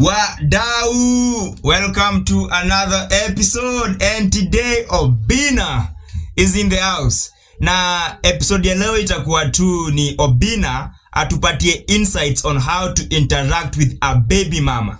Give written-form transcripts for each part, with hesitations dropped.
Wadau, welcome to another episode, and today oBINNA is in the house. Na episode ya leo itakuwa tu ni oBINNA atupatie insights on how to interact with a baby mama.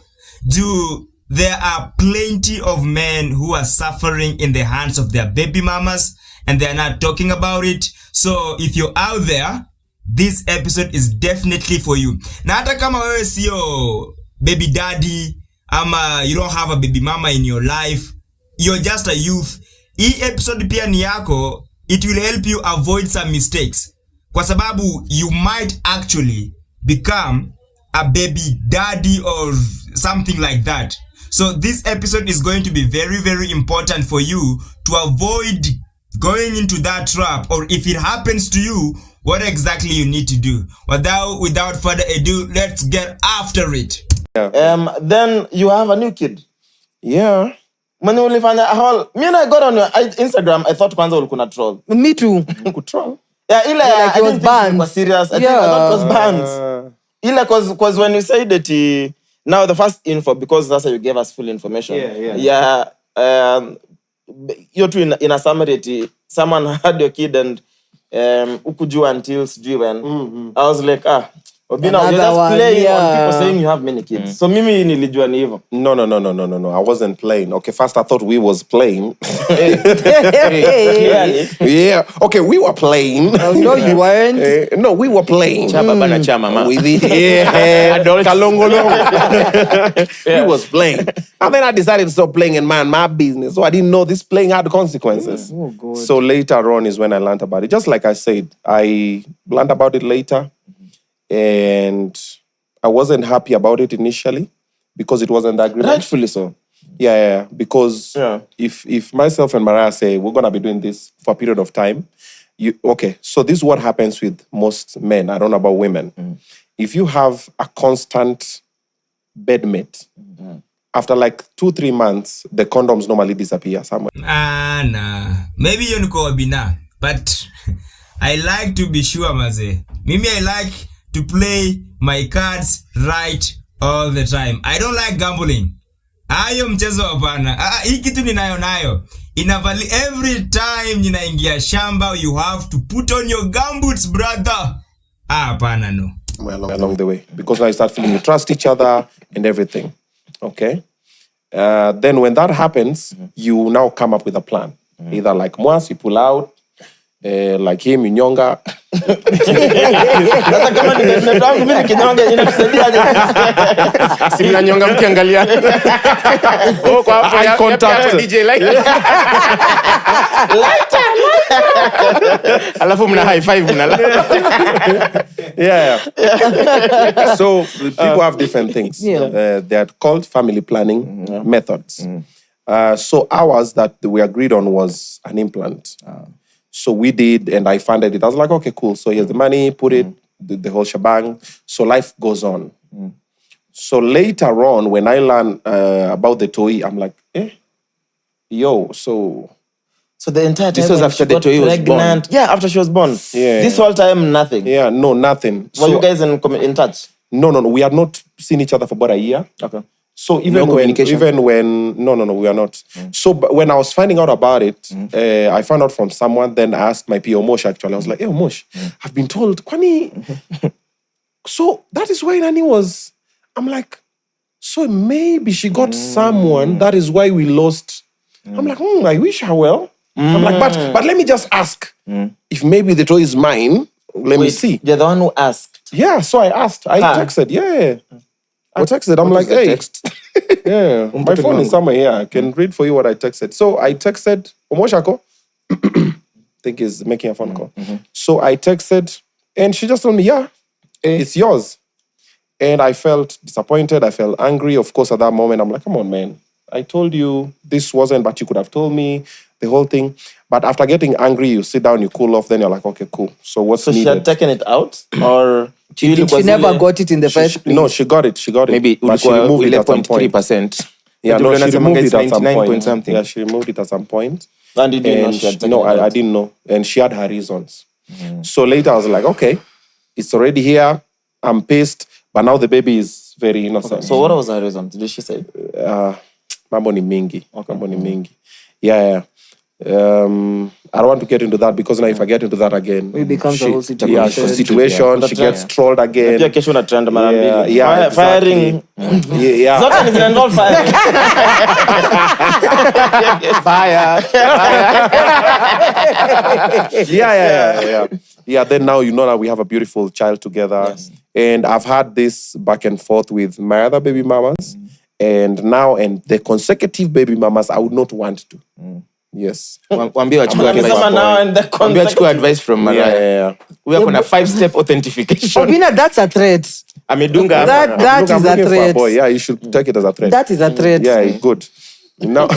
There are plenty of men who are suffering in the hands of their baby mamas and they are not talking about it. So if you're out there, this episode is definitely for you. Na hata kama wewe sio baby daddy, ama you don't have a baby mama in your life, you're just a youth, hii episode pia ni yako. It will help you avoid some mistakes, kwa sababu you might actually become a baby daddy or something like that. So this episode is going to be very, very important for you to avoid going into that trap, or if it happens to you, what exactly you need to do. Without further ado, let's get after it. Yeah. Then you have a new kid. Yeah. When you live on a whole, me and I got on your Instagram, I thought kwanza ulikuwa troll. Me too. Troll. Yeah, like it was banned. Was serious. I thought it was banned. Because when you say that now the first info, because that's how you gave us full information. Yeah. You're too in a summary. Someone had your kid and ukujua until when. I was like, oBINNA, you're just playing on people saying you have many kids. So mimi nilijua ni hivyo. No. I wasn't playing. Okay, first I thought we was playing. Yeah. Okay, we were playing. No, you weren't. No, we were playing. Chapa bana chama ma. With it. Yeah. We was playing. And then I decided to stop playing and mind my business. So I didn't know this playing had consequences. Oh, God. So later on is when I learned about it. Just like I said, I learned about it later. And I wasn't happy about it initially because it wasn't the agreement. Rightfully so. Yeah. Because if myself and Mariah say we're gonna be doing this for a period of time, so this is what happens with most men. I don't know about women. If you have a constant bedmate, after like 2-3 months, the condoms normally disappear somewhere. Nah. Maybe you know oBINNA, but I like to be sure, maze. Mimi I like to play my cards right all the time. I don't like gambling. Ayo mchezo hapana. Hii kitu ninayo. Inavali every time ninaingia shamba, you have to put on your gumboots, brother. Hapana no. Well, along the way. Because now you start feeling you trust each other and everything. Okay? Then when that happens, you now come up with a plan. Either like Mwasi, you pull out, like him, Nyonga. Hata kama nimetoa mimi kinyonga inakusaidia aje? Si mnanyonga mkiangalia. Kwa hapo eye contact DJ lighter. Alafu mna high five mna. Yeah. So people have different things. They are called family planning methods. So ours that we agreed on was an implant. So we did, and I funded it. I was like, okay, cool. So here's the money, put it, the whole shebang. So life goes on. So later on, when I learned about the toy, I'm like, So the entire time this was after the toy was born. Yeah, after she was born. Yeah. This whole time, nothing. Yeah, no, nothing. Were you guys in touch? No. We had not seen each other for about a year. Okay. So even when no, we are not. So when I was finding out about it, I found out from someone. Then I asked my PO Mosh. Actually, I was like, "Hey Mosh, I've been told, Kwani." So that is why Nani was. I'm like, so maybe she got someone. That is why we lost. I'm like, I wish her well. I'm like, but let me just ask if maybe the toy is mine. Let me see. You're the one who asked. Yeah. So I asked. I texted. Yeah. I texted. I'm like, hey. Yeah, my phone is somewhere here. I can read for you what I texted. So I texted Omoshako. I think he's making a phone call. So I texted, and she just told me, it's yours. And I felt disappointed. I felt angry. Of course, at that moment, I'm like, come on, man. I told you this wasn't, but you could have told me the whole thing. But after getting angry, you sit down, you cool off, then you're like, okay, cool. So what's needed? So she had taken it out? Or... She never got it in the first place? No, she got it. Maybe but she removed it at some point. 3%. Yeah, no, she removed it at some point. Something. Yeah, she removed it at some point. And you didn't know she had taken it out? No, I didn't know. And she had her reasons. So later I was like, okay, it's already here. I'm pissed. But now the baby is very innocent. So what was her reason? Did she say? Mambo ni mingi. Mambo ni mingi. Yeah. I don't want to get into that because now if I get into that again, it becomes a whole situation. Yeah, situation. She gets trolled again. Yeah, kesho na trend mara mbili. Yeah, Firing. Yeah. Zote ni zinainvolve firing. Fire. Yeah, then now you know that we have a beautiful child together. Yes. And I've had this back and forth with my other baby mamas. And now, and the consecutive baby mamas, I would not want to. Yes. Wambia wachukue advice from Mariah. Yeah. We are on a 5-step authentication. OBINNA, that's a threat. Amedunga. That is a threat. Boy. Yeah, you should take it as a threat. That is a threat. Yeah, good. No.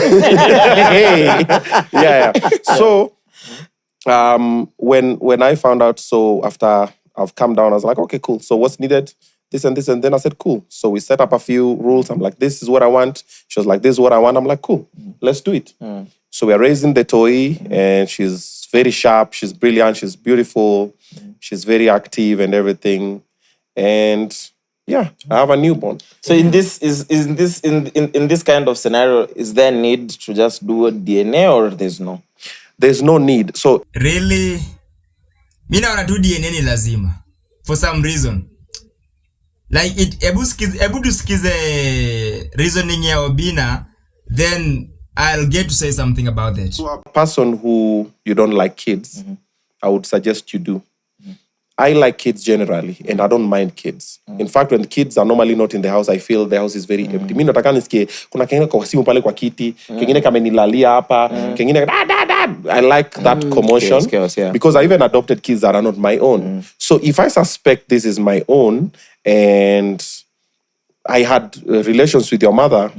Yeah. So, when I found out, so after I've come down, I was like, okay, cool. So what's needed? This and this. And then I said, cool. So we set up a few rules. I'm like, this is what I want. She was like, this is what I want. I'm like, cool. Let's do it. So we're raising the toy, and she's very sharp. She's brilliant. She's beautiful. She's very active and everything. And yeah, I have a newborn. So in this in this kind of scenario, is there a need to just do a DNA or there's no? There's no need. So really, mi naona tu DNA ni lazima for some reason. Like ebu tusikize reasoning ya oBINNA, then I'll get to say something about that. To a person who you don't like kids, I would suggest you do. I like kids generally, and I don't mind kids. In fact, when kids are normally not in the house, I feel the house is very empty. Mimi nataka nisikie kuna kengine kwa simu pale kwa kiti, kengine kamenilalia hapa, kengine dad. I like that commotion chaos, yeah. because I even adopted kids that are not my own. So if I suspect this is my own and I had relations with your mother,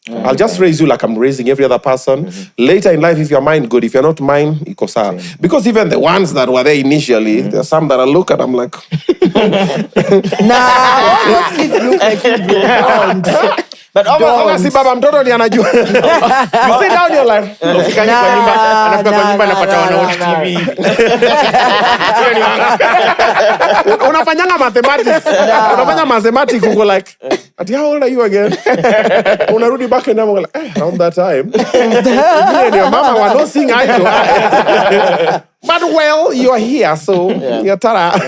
I'll just raise you like I'm raising every other person. Later in life, if you're mine, good. If you're not mine, iko sawa. Because even the ones that were there initially, there's some that I look at, I'm like, Nah, all those kids look like you, bro. but si baba mtoto ni anajua. You sit down, you're like, Unafika kwa nyumba, anafika kwa nyumba anapata wana TV. Unafanyanga mathematics. Unafanya mathematics uko like, how old are you again? Unarudi back and I'm like, around that time. Me and your mama were not seeing eye to eye. But well, you're here, so you're tara.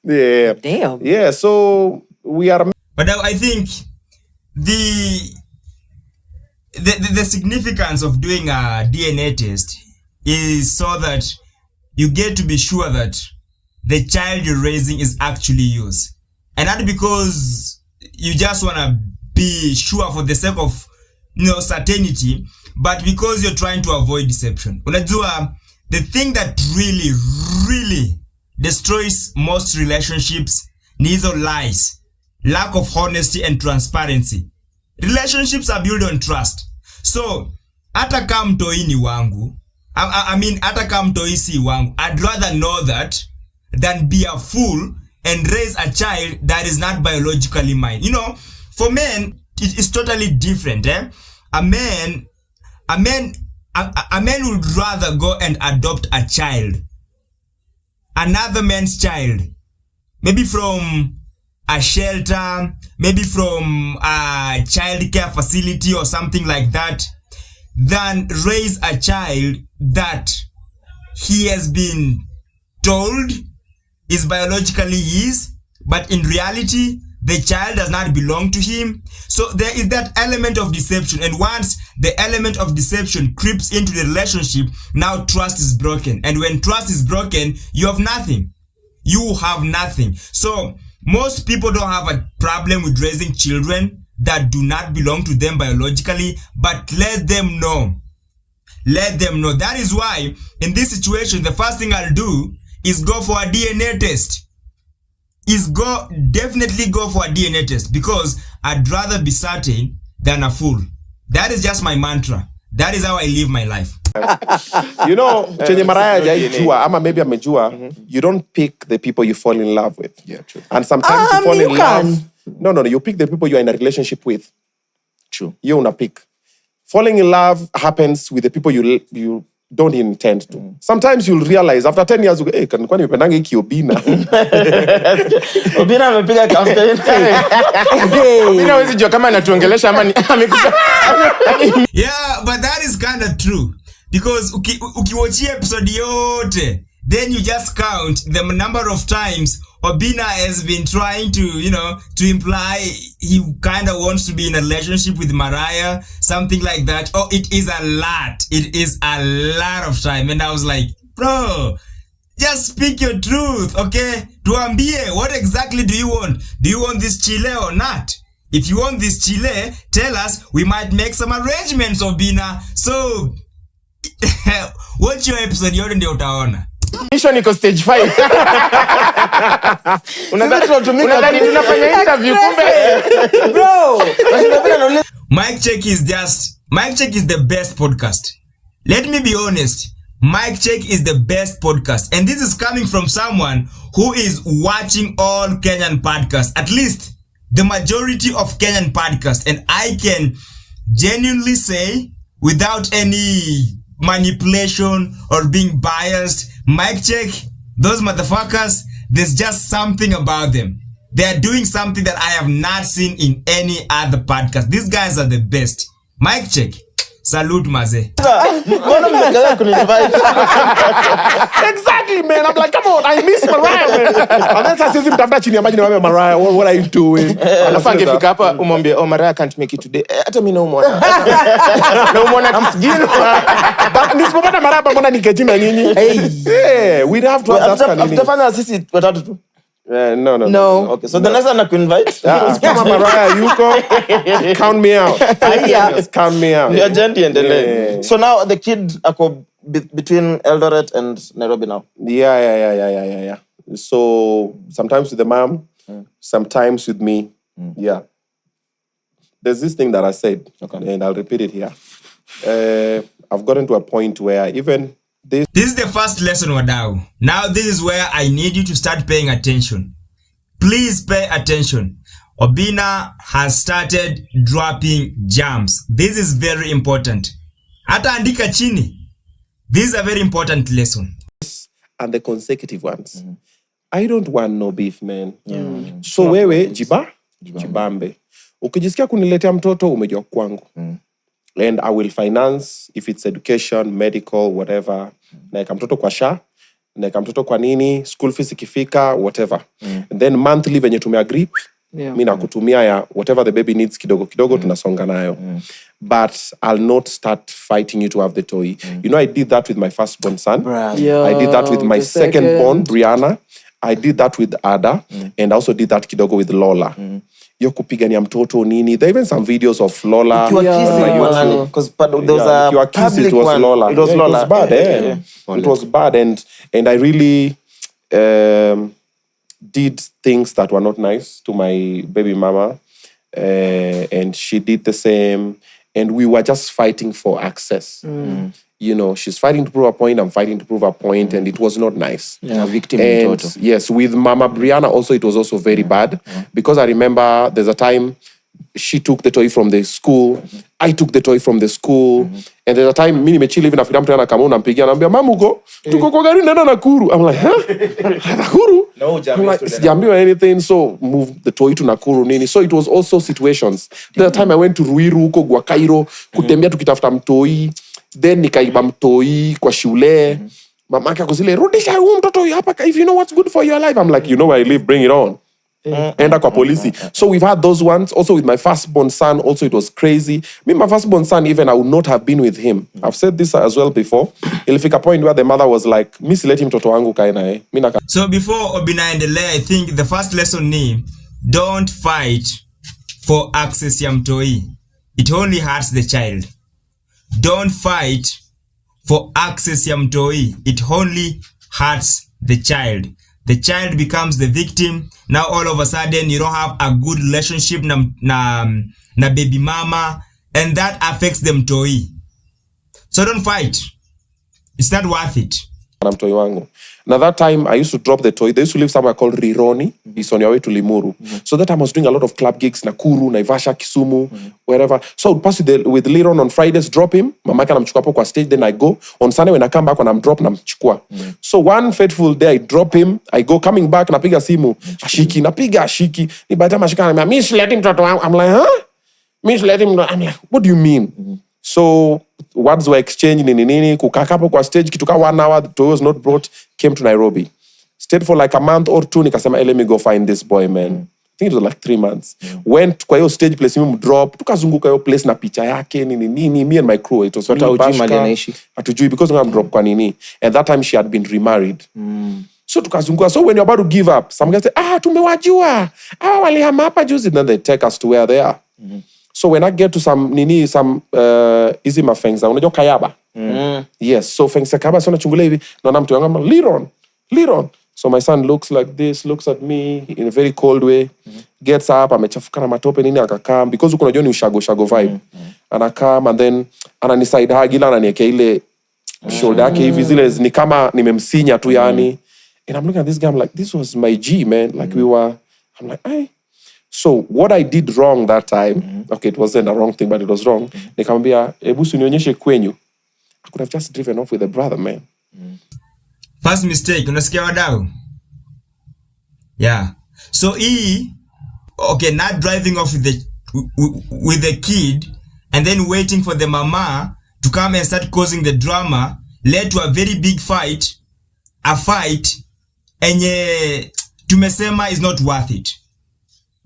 Yeah. Damn. Yeah, so we are. But I think the significance of doing a DNA test is so that you get to be sure that the child you're raising is actually yours. And not because you just want to be sure for the sake of, certainty, but because you're trying to avoid deception. Unajua, the thing that really destroys most relationships ni hizo lies, lack of honesty and transparency. Relationships are built on trust. So, hata kama mtoi ni wangu, hata kama mtoi si wangu, I'd rather know that than be a fool and raise a child that is not biologically mine. For men, it's totally different. A man would rather go and adopt a child, another man's child, maybe from a shelter, maybe from a child care facility or something like that, than raise a child that he has been told is biologically his, but in reality, the child does not belong to him. So there is that element of deception. And once the element of deception creeps into the relationship, now trust is broken. And when trust is broken, you have nothing. You have nothing. So most people don't have a problem with raising children that do not belong to them biologically, but let them know. Let them know. That is why in this situation, the first thing I'll do is go for a DNA test. Definitely go for a DNA test, because I'd rather be certain than a fool. That is just my mantra. That is how I live my life. Chenye Mariah hajaijua ama maybe amejua, you don't pick the people you fall in love with. Yeah, true. And sometimes you fall in love. No, you pick the people you're in a relationship with. True. You una pick. Falling in love happens with the people you don't intend to. Sometimes you'll realize after 10 years, hey, kwani nimependanga hiki oBINNA. oBINNA amepiga campaign. OBINNA hawezi jua kama anatuongelesha ama amekuja. Yeah, but that is kind of true. Because ukiwatch episode yote, then you just count the number of times oBINNA has been trying to, to imply he kind of wants to be in a relationship with Mariah, something like that. Oh, it is a lot. It is a lot of time. And I was like, bro, just speak your truth, okay? Tuambie, what exactly do you want? Do you want this chile or not? If you want this chile, tell us. We might make some arrangements, oBINNA. So, watch your episode yote ndio utaona. Mission iko stage 5. Unadhani tunafanya interview kumbe. Bro. Cheque is the best podcast. Let me be honest. Cheque is the best podcast. And this is coming from someone who is watching all Kenyan podcasts. At least the majority of Kenyan podcasts. And I can genuinely say, without any manipulation or being biased, Cheque, those motherfuckers, there's just something about them. They are doing something that I have not seen in any other podcast. These guys are the best. Cheque, salute maze. Exactly, man. I'm like, come on, I miss Mariah, man. And then I see him after chini imagine Mariah, what are you doing? Alafu angefika hapa umwambie Mariah can't make it today. Hata mimi naumona. Naumona kisigino. Nisipopata Mariah mbona nikejima nyinyi? Hey, we'd have to have that kind of thing. Tutafanya sisi watatu tu. No. Okay, so the next one I could invite. Come Mariah, you go. Count me out. Just count me out. Your journey and delay. So now the kid between Eldoret and Nairobi now. Yeah. So sometimes with the mom, sometimes with me. Yeah. There's this thing that I said, and I'll repeat it here. I've gotten to a point where even this is the first lesson, Wadau. Now this is where I need you to start paying attention. Please pay attention. oBINNA has started dropping jams. This is very important. Hata andika chini. This is a very important lesson. And the consecutive ones. I don't want no beef, man. So wewe jibambe. Ukijisikia kuniletea mtoto umejua kwangu. And I will finance if it's education, medical, whatever. Naeka mtoto kwa SHA, naeka mtoto kwa nini, school fees ikifika, whatever. And then monthly venye tumeagree, mimi nakutumia ya whatever the baby needs kidogo tunasonga nayo. But I'll not start fighting you to have the toy. I did that with my firstborn son. I did that with my second born, Brianna. I did that with Ada. And I also did that kidogo with Lola. Yo kupigania mtoto nini. There are even some videos of Lola. Because there was a public it was one. Lola. It was Lola. It was bad, It was bad. And I really did things that were not nice to my baby mama. And she did the same. And we were just fighting for access. She's fighting to prove a point, I'm fighting to prove a point, and it was not nice. Victim and total. Yes, with Mama Brianna also, it was also very bad. Because I remember there's a time she took the toy from the school, I took the toy from the school, and there's a time mimi nimechill even afika mtu anakamua nampigia anambia mama uko tuko kwa gari nenda Nakuru. I'm like, Nakuru? No, sijaambiwa anything, so move the toy to Nakuru nini. So it was also situations. There's a time I went to Ruiru huko kwa Cairo kutembea tukitafuta mtoi, then nikaiba mtoi kwa shule. Mamake akuzile rudisha huyu mtoto hapa, if you know what's good for your life. I'm like, you know where I live, bring it on. Enda kwa polisi. So we've had those ones. Also with my firstborn son, also it was crazy. Me, my firstborn son, even I would not have been with him. I've said this as well before. Ilifika point where the mother was like, "Missy, let him mtoto wangu kae naye." So before oBINNA endelee, I think the first lesson ni, don't fight for access ya mtoi. It only hurts the child. Don't fight for access ya mtoi. It only hurts the child. The child becomes the victim. Now all of a sudden you don't have a good relationship na baby mama, and that affects them mtoi. So don't fight. It's not worth it. na mtoi wangu. Now that time I used to drop the toy. They used to live somewhere called Rironi. It's on your way to Limuru. So that time I was doing a lot of club gigs, Nakuru, Naivasha, Kisumu, wherever. So I would pass with Liron on Fridays, drop him. Mama yake anamchukua hapo kwa stage, then I go. On Sunday when I come back, when I'm drop, namchukua. So one fateful day I drop him, I go coming back, napiga simu, ashiki, napiga ashiki. Ni by the time ashika, I'm like, let him mtoto wangu. I'm like, huh? Let him. I'm like, what do you mean? So words were exchanged, nini, kukaka hapo kwa stage, kituka 1 hour, the toy was not brought, came to Nairobi. Stayed for like a month or 2, nikasema, hey, let me go find this boy, man. I think it was like 3 months. Went kwa hiyo stage place, mimi drop, tukazunguka hiyo place na picha yake, nini, me and my crew. It was really bashka. Hatujui, because I'm drop kwa nini. And that time she had been remarried. So tukazunguka. So when you're about to give up, some guys say, tumewajua. Walihama hapa juzi. Then they take us to where they are. So when I get to some easy mafengza, unajua kayaba. Yes, so fengza kayaba, so nachungulia hivi, naona mtu yangu, Liron. So my son looks like this, looks at me in a very cold way, gets up, amechafuka na matope nini, akakam, because uko unajua ni ushago vibe. Anakam, and then ananiside hug, ila ananiekea ile shoulder yake hivi, zile ni kama nimemsinya tu yani. And I'm looking at this guy, I'm like, this was my G, man. Like I'm like, hey. So what I did wrong that time, okay, it wasn't a wrong thing, but it was wrong. Nikamwambia, hebu unionyeshe kwenyu. I could have just driven off with a brother, man. First mistake, unasikia wadau? Yeah. So not driving off with the kid and then waiting for the mama to come and start causing the drama led to a very big fight. A fight enye tumesema is not worth it.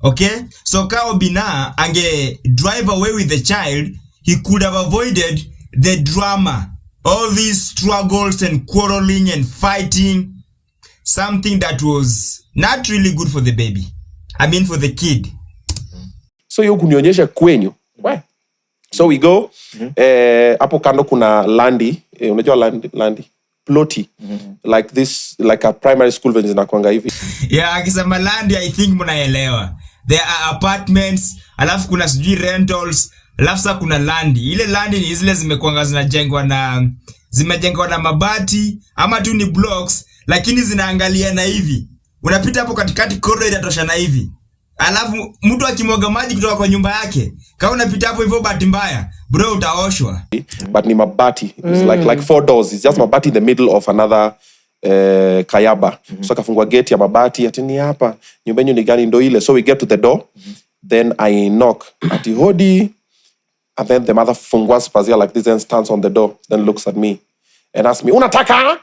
Okay? So ka oBINNA ange drive away with the child, he could have avoided the drama. All these struggles and quarreling and fighting. Something that was not really good for the baby. I mean for the kid. So you kunionyesha kwenyu. Why? So we go. Hapo kando kuna landi. Unajua landi? Ploti. Like this, like a primary school venye zinakuanga hivi. Yeah, akisema landi, I think munaelewa. There are apartments, alafu kuna sijui rentals, alafu sa kuna landi. Ile landi ni zile zimekuanga zimejengwa na mabati, ama tu ni blocks, lakini zinaangalia na hivi. Unapita hapo katikati corridor inatosha na hivi. Alafu mtu akimwaga maji kutoka kwa nyumba yake, kama unapita hapo hivyo bahati mbaya, bro utaoshwa. But ni mabati. It's like 4 doors. It's just mabati in the middle of another kayaba. So kafungwa gate ya mabati, ati ni hapa. Nyumba yenyu ni gani ndo ile. So we get to the door. Then I knock. Ati hodi. And then the mother fungwa spazia like this and stands on the door. Then looks at me and asks me, unataka?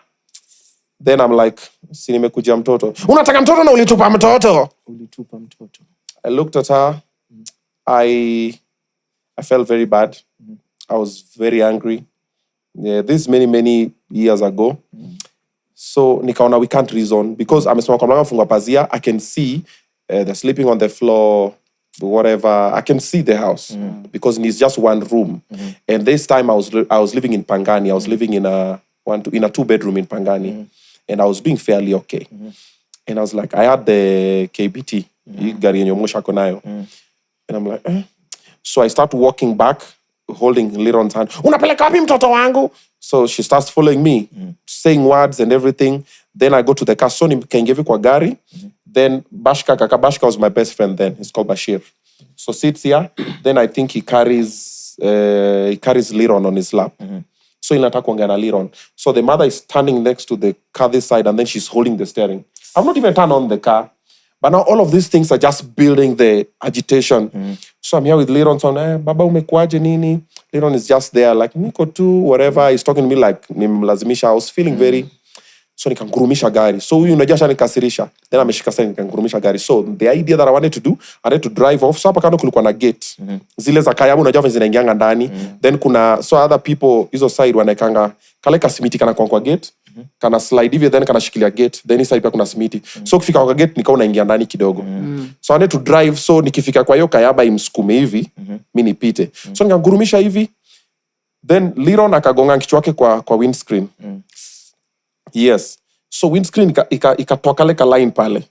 Then I'm like, si nimekujia mtoto. Unataka mtoto na ulitupa mtoto? I looked at her. I felt very bad. I was very angry. Yeah, this many years ago. So nikaona we can't reason because amesema kwa mlango funga pazia. I can see they're sleeping on the floor, whatever. I can see the house because it's just one room. And this time I was living in Pangani. I was living in a 2-bedroom in Pangani, and I was doing fairly okay. And I was like, I had the KBT, gari yenye mwisho ako nayo. And I'm like, So I start walking back, holding Liron's hand. Unapeleka wapi mtoto wangu? So she starts following me, saying words and everything. Then I go to the car. So nikaingia kwa gari. Then Kaka Bashka was my best friend then. He's called Bashir. So sits here. Then I think he carries Liron on his lap. So inataka kuongea na Liron. So the mother is standing next to the car this side, and then she's holding the steering. I've not even turned on the car. But now all of these things are just building the agitation. So I'm here with Liron, so baba umekuaje nini? Liron is just there like, niko tu, whatever. He's talking to me like, nimlazimisha. I was feeling very... So nikangurumisha gari. So huyu unajua shanikasirisha. Then ameshika sasa nikangurumisha gari. So the idea that I wanted to do, I had to drive off. So hapa kando kulikuwa na gate. Zile za kayabu unajua venye zinaingianga ndani. Then kuna other people hizo side wanaekanga kale kasimiti kana kwa gate. Kana slide hivi then kana shikilia gate. Then hii side pia kuna simiti. So kufika kwa gate nikawa naingia ndani kidogo. So I had to drive. So nikifika kwa hiyo kayaba imsukume hivi, mimi nipite. So nikangurumisha hivi. Then Liron akagonga kichwa chake kwa windscreen. Yes. So windscreen ikatoka like a line pale.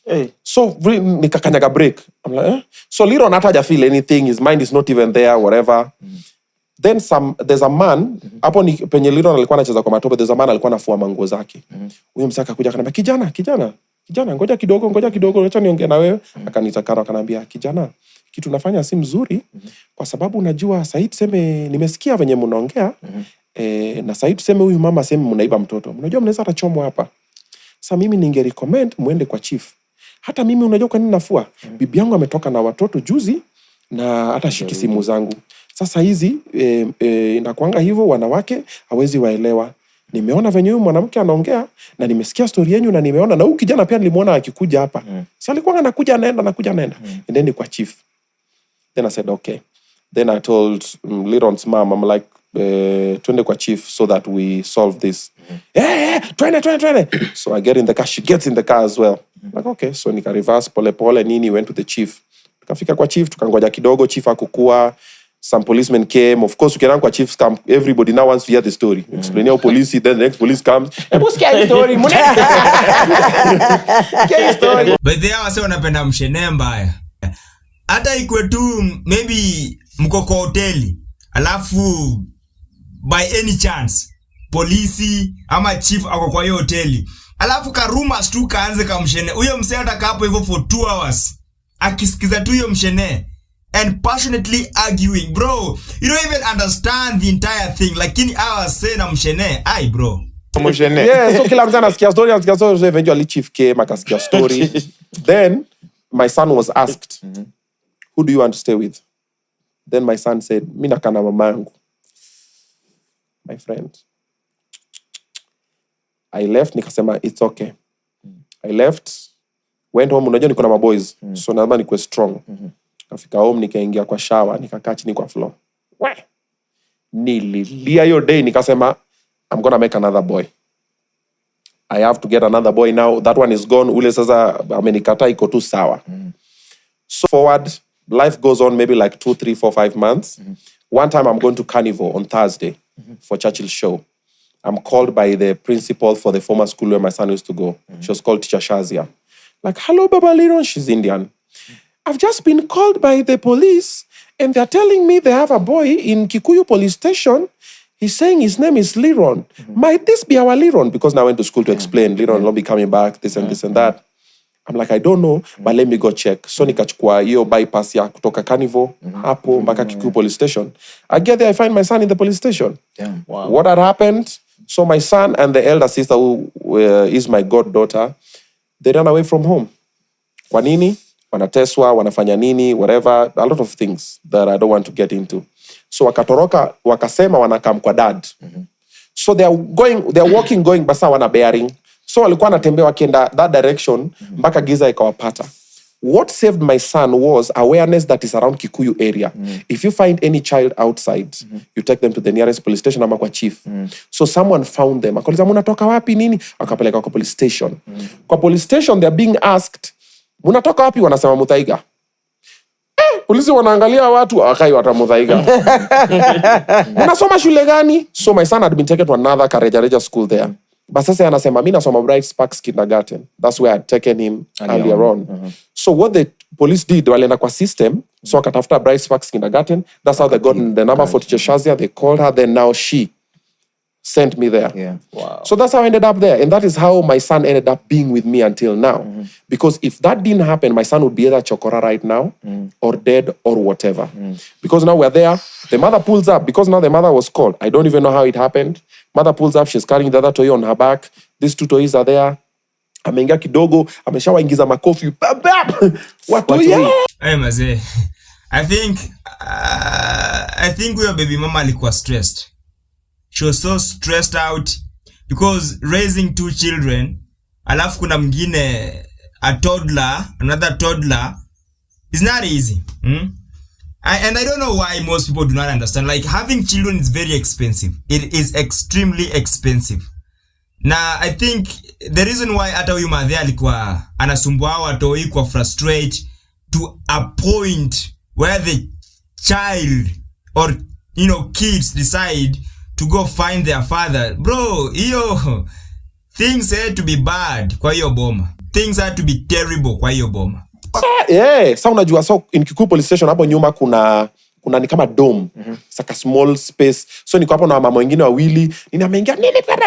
Hey. So nikakanyaga brake. I'm like, So Liron hata haja feel anything. His mind is not even there, whatever. Then there's a man hapo ni penye Liron alikuwa anacheza kwa matope, there's a man alikuwa anafua manguo zake. Huyo msaka akakuja akaniambia kijana ngoja kidogo acha niongee na wewe. Akanitakara akaniambia kijana, kitu nafanya si mzuri kwa sababu unajua Said tuseme nimesikia venye mnaongea na Said tuseme huyu mama sema mnaiba mtoto. Unajua mnaweza atachomwa hapa. Sasa mimi ningerecommend muende kwa chief. Hata mimi unajua kwa nini nafua? Bibi yangu ametoka na watoto juzi na hata shiki simu zangu. Sasa hizi inakuanga hivyo, wanawake hawezi waelewa. Nimeona venye huyu mwanamke anaongea na nimesikia story yenu na nimeona na huyu kijana pia nilimuona akikuja hapa. Si alikuwa anakuja anaenda. And then kwa chief. Then I said okay. Then I told Liron's mom, I'm like, twende kwa chief so that we solve this. Twende. So I get in the car, she gets in the car as well. Like okay, so nika reverse pole nini, went to the chief. Tukafika kwa chief, tukangoja kidogo, chief akukua. Some policemen came. Of course, ukienda kwa chief's camp, everybody now wants to hear the story. Explain your police, then the next police comes. Sikia story. But they are so napenda mshene mbaya. Hata ikwe tu maybe mko kwa hoteli, alafu by any chance polisi ama chief ako kwa hiyo hoteli, alafu ka rumors tu kaanze kamshene. Huyo msee ataka hapo hivyo for 2 hours akisikiza tu hiyo mshene and passionately arguing. Bro, you don't even understand the entire thing. Lakini say na mshene, ai bro. Mshene. Yeah, so kila mtu anasikia story, so eventually chief came akasikia story. Then my son was asked, who do you want to stay with? Then my son said, mimi nakaa na mama yangu. My friend. I left, nikasema it's okay. I left, went home, unajua niko na maboys. So lazima nikuwe strong. Nafika home, nikaingia kwa shower, nikakaa chini kwa floor. Nililia hiyo day, nikasema I'm gonna make another boy. I have to get another boy now. That one is gone. Ule sasa amenikata iko tu sawa. So forward, life goes on maybe like 2, 3, 4, 5 months. One time I'm going to Carnival on Thursday for Churchill's show. I'm called by the principal for the former school where my son used to go. She was called Teacher Shazia. Like, hello, Baba Liron. She's Indian. I've just been called by the police and they're telling me they have a boy in Kikuyu police station. He's saying his name is Liron. Might this be our Liron? Because now I went to school to explain Liron will not be coming back, this and this and that. I'm like, I don't know, but let me go check. So nikachukua hiyo bypass ya kutoka Carnival hapo mpaka Kikuyu police station. I get there, I find my son in the police station. Wow. What had happened? So my son and the elder sister, who is my goddaughter, they ran away from home. Kwa nini? Wanateswa, wanafanya nini, whatever, a lot of things that I don't want to get into. So wakatoroka, wakasema wanakam kwa dad. So they're walking going basa wana bearing. So walikuwa wanatembea wakienda that direction mpaka giza ikawapata. What saved my son was awareness that is around Kikuyu area. If you find any child outside, you take them to the nearest police station ama kwa chief. So someone found them. Akauliza munatoka wapi nini? Akapeleka kwa police station. Kwa police station they're being asked, munatoka wapi? Wanasema Muthaiga. Polisi wanaangalia watu akai wata Muthaiga. Unasoma shule gani? So my son had been taken to another Karejareja school there. But sasa anasema mimi nasoma Bright Sparks Kindergarten. That's where I had taken him earlier on. So what the police did, walienda kwa system, so akatafuta Bright Sparks Kindergarten. That's how they got the number for Teacher Shazia. They called her, then now she sent me there. Yeah. Wow. So that's how I ended up there. And that is how my son ended up being with me until now. Because if that didn't happen, my son would be either Chokora right now or dead or whatever. Because now we're there. The mother pulls up. Because now the mother was called. I don't even know how it happened. Mother pulls up. She's carrying the other toy on her back. These 2 toys are there. Amenga kidogo. Ameshawaingiza makofi. Watu ya. Hey, mazee. I think your baby mama alikuwa stressed. She was so stressed out because raising 2 children, alafu kuna mwingine another toddler, is not easy. And I don't know why most people do not understand. Like, having children is very expensive. It is extremely expensive. Na I think the reason why hata huyu madhe alikuwa anasumbua watoi kwa frustrate to a point where the child or kids decide to go find their father. Bro, things had to be bad kwa hiyo boma. Things had to be terrible kwa hiyo boma. Yeah, so unajua, so in Kikuyu police station hapo nyuma kuna kuna ni kama dome. It's like a small space. So niko hapo na mama wengine wawili. Nini ameingia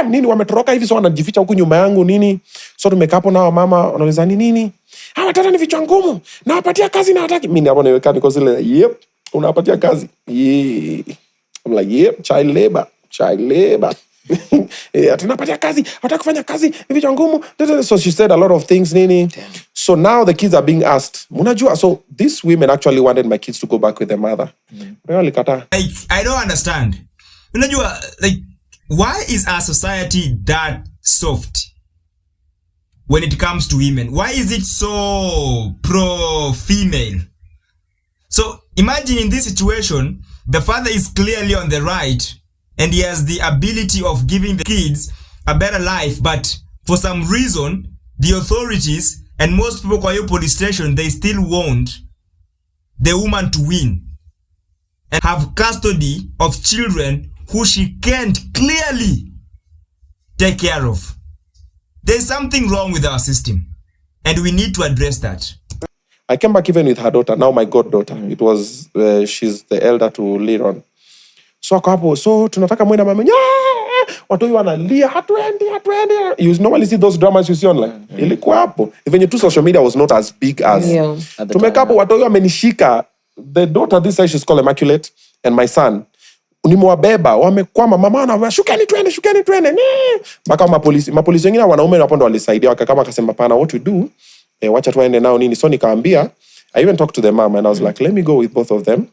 nini wametoroka hivi so wanajificha huku nyuma yangu nini. So tumekaa hapo na mama wanauliza nini? Hawa tata ni vichwa ngumu. Na wapatia kazi na hataki. Mimi hapo niweka niko zile yep, unawapatia kazi. Yeah. I'm like yep, child labor. Tunapatia kazi, hataki kufanya kazi, vichwa ngumu. So she said a lot of things nini. Damn. So now the kids are being asked. Munajua, so these women actually wanted my kids to go back with their mother. Like, I don't understand. Unajua, like, why is our society that soft when it comes to women? Why is it so pro-female? So imagine in this situation, the father is clearly on the right and he has the ability of giving the kids a better life, but for some reason, the authorities and most people kwa hiyo police station, they still want the woman to win and have custody of children who she can't clearly take care of. There's something wrong with our system and we need to address that. I came back even with her daughter, now my goddaughter. It was, she's the elder to Liron. So ako hapo, so tunataka mwenda mama, watu wanalia, hatuendi. You normally see those dramas you see online. Ilikuwa hapo. Even your social media was not as big as. Tumeka hapo, watu wamenishika. The daughter this side, she's called Immaculate, and my son. Nimewabeba, wamekwama, mama na shukeni twende. Mpaka mapolisi wengine wanaume hapo ndo walisaidia wakakama akasema pana what we do. Wacha tuende nao nini. So nikaambia, I even talked to the mom and I was like, let me go with both of them.